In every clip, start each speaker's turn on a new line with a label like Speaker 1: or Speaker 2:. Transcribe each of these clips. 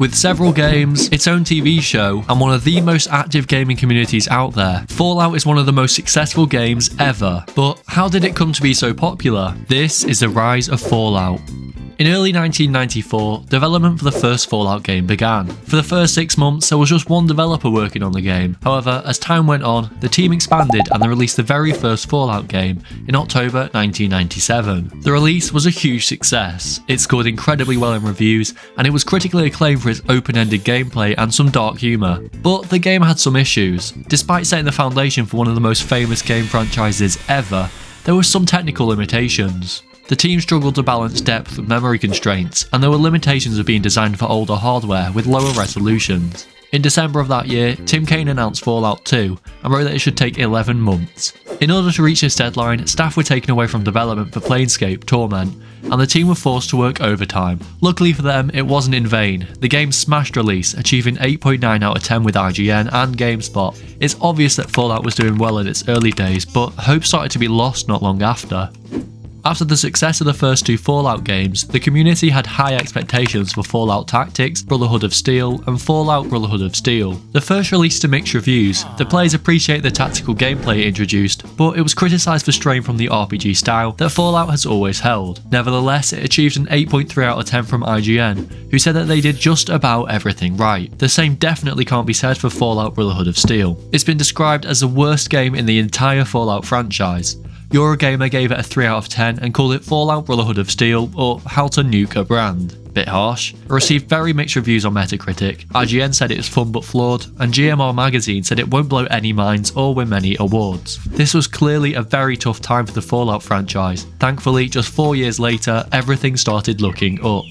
Speaker 1: With several games, its own TV show, and one of the most active gaming communities out there, Fallout is one of the most successful games ever. But how did it come to be so popular? This is the rise of Fallout. In early 1994, development for the first Fallout game began. For the first 6 months, there was just one developer working on the game. However, as time went on, the team expanded and they released the very first Fallout game in October 1997. The release was a huge success. It scored incredibly well in reviews, and it was critically acclaimed for its open-ended gameplay and some dark humour. But the game had some issues. Despite setting the foundation for one of the most famous game franchises ever, there were some technical limitations. The team struggled to balance depth with memory constraints, and there were limitations of being designed for older hardware with lower resolutions. In December of that year, Tim Kaine announced Fallout 2 and wrote that it should take 11 months. In order to reach this deadline, staff were taken away from development for Planescape Torment, and the team were forced to work overtime. Luckily for them, it wasn't in vain. The game smashed release, achieving 8.9 out of 10 with IGN and GameSpot. It's obvious that Fallout was doing well in its early days, but hope started to be lost not long after. After the success of the first two Fallout games, the community had high expectations for Fallout Tactics, Brotherhood of Steel, and Fallout Brotherhood of Steel. The first released to mixed reviews. The players appreciate the tactical gameplay it introduced, but it was criticised for straying from the RPG style that Fallout has always held. Nevertheless, it achieved an 8.3 out of 10 from IGN, who said that they did just about everything right. The same definitely can't be said for Fallout Brotherhood of Steel. It's been described as the worst game in the entire Fallout franchise. Eurogamer gave it a 3 out of 10 and called it Fallout Brotherhood of Steel, or How to Nuke a Brand. Bit harsh. It received very mixed reviews on Metacritic. IGN said it was fun but flawed, and GMR Magazine said it won't blow any minds or win many awards. This was clearly a very tough time for the Fallout franchise. Thankfully, just 4 years later, everything started looking up.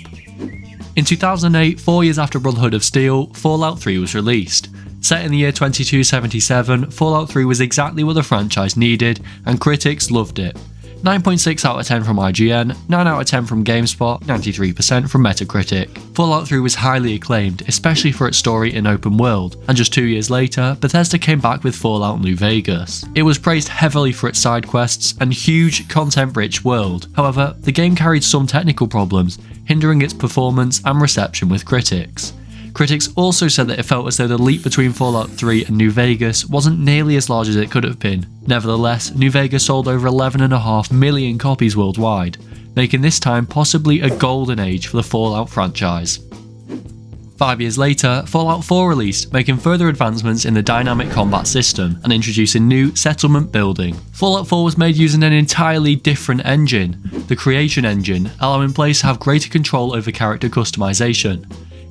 Speaker 1: In 2008, 4 years after Brotherhood of Steel, Fallout 3 was released. Set in the year 2277, Fallout 3 was exactly what the franchise needed, and critics loved it. 9.6 out of 10 from IGN, 9 out of 10 from GameSpot, 93% from Metacritic. Fallout 3 was highly acclaimed, especially for its story in open world, and just 2 years later, Bethesda came back with Fallout New Vegas. It was praised heavily for its side quests and huge, content-rich world. However, the game carried some technical problems, hindering its performance and reception with critics. Critics also said that it felt as though the leap between Fallout 3 and New Vegas wasn't nearly as large as it could have been. Nevertheless, New Vegas sold over 11.5 million copies worldwide, making this time possibly a golden age for the Fallout franchise. 5 years later, Fallout 4 released, making further advancements in the dynamic combat system and introducing new settlement building. Fallout 4 was made using an entirely different engine, the Creation Engine, allowing players to have greater control over character customization.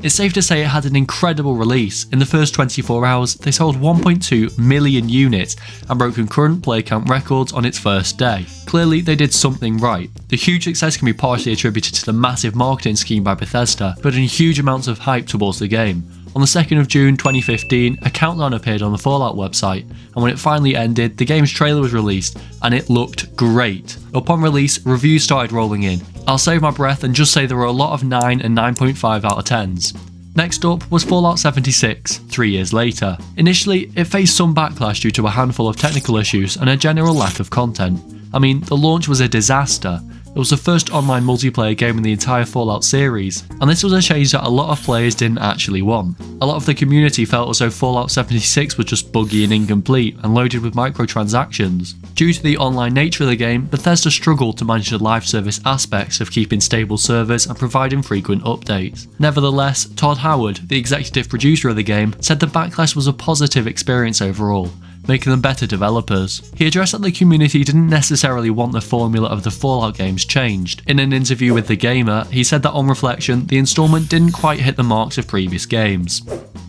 Speaker 1: It's safe to say it had an incredible release. In the first 24 hours, they sold 1.2 million units and broke concurrent player count records on its first day. Clearly, they did something right. The huge success can be partially attributed to the massive marketing scheme by Bethesda, putting huge amounts of hype towards the game. On the 2nd of June 2015, a countdown appeared on the Fallout website, and when it finally ended, the game's trailer was released, and it looked great. Upon release, reviews started rolling in. I'll save my breath and just say there were a lot of 9 and 9.5 out of 10s. Next up was Fallout 76, 3 years later. Initially, it faced some backlash due to a handful of technical issues and a general lack of content. I mean, the launch was a disaster. It was the first online multiplayer game in the entire Fallout series, and this was a change that a lot of players didn't actually want. A lot of the community felt as though Fallout 76 was just buggy and incomplete and loaded with microtransactions. Due to the online nature of the game, Bethesda struggled to manage the live service aspects of keeping stable servers and providing frequent updates. Nevertheless, Todd Howard, the executive producer of the game, said the backlash was a positive experience overall, making them better developers. He addressed that the community didn't necessarily want the formula of the Fallout games changed. In an interview with The Gamer, he said that on reflection, the installment didn't quite hit the marks of previous games.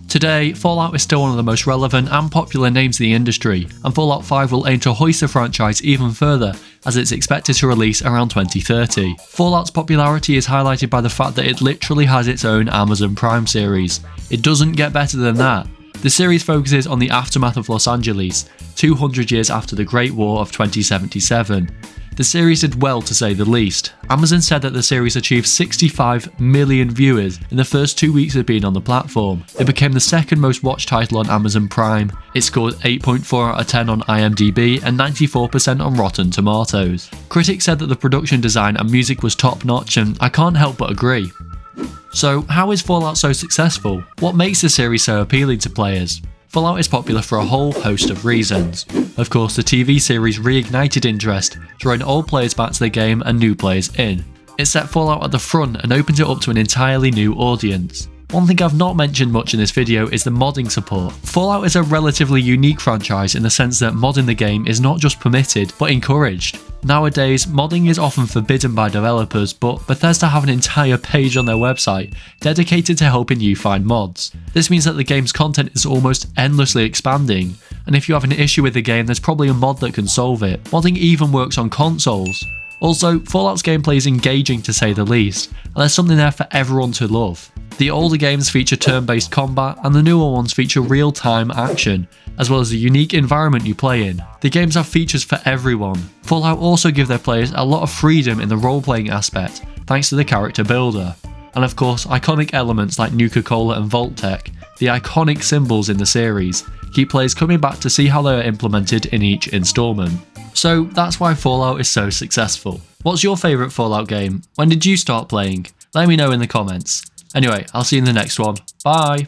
Speaker 1: Today, Fallout is still one of the most relevant and popular names in the industry, and Fallout 5 will aim to hoist the franchise even further, as it's expected to release around 2030. Fallout's popularity is highlighted by the fact that it literally has its own Amazon Prime series. It doesn't get better than that. The series focuses on the aftermath of Los Angeles, 200 years after the Great War of 2077. The series did well, to say the least. Amazon said that the series achieved 65 million viewers in the first 2 weeks of being on the platform. It became the second most watched title on Amazon Prime. It scored 8.4 out of 10 on IMDb and 94% on Rotten Tomatoes. Critics said that the production design and music was top notch, and I can't help but agree. So how is Fallout so successful? What makes the series so appealing to players? Fallout is popular for a whole host of reasons. Of course, the TV series reignited interest, drawing old players back to the game and new players in. It set Fallout at the front and opened it up to an entirely new audience. One thing I've not mentioned much in this video is the modding support. Fallout is a relatively unique franchise in the sense that modding the game is not just permitted, but encouraged. Nowadays, modding is often forbidden by developers, but Bethesda have an entire page on their website dedicated to helping you find mods. This means that the game's content is almost endlessly expanding, and if you have an issue with the game, there's probably a mod that can solve it. Modding even works on consoles. Also, Fallout's gameplay is engaging to say the least, and there's something there for everyone to love. The older games feature turn-based combat, and the newer ones feature real-time action, as well as the unique environment you play in. The games have features for everyone. Fallout also give their players a lot of freedom in the role-playing aspect, thanks to the character builder. And of course, iconic elements like Nuka-Cola and Vault-Tec, the iconic symbols in the series, keep players coming back to see how they are implemented in each installment. So that's why Fallout is so successful. What's your favourite Fallout game? When did you start playing? Let me know in the comments. Anyway, I'll see you in the next one. Bye!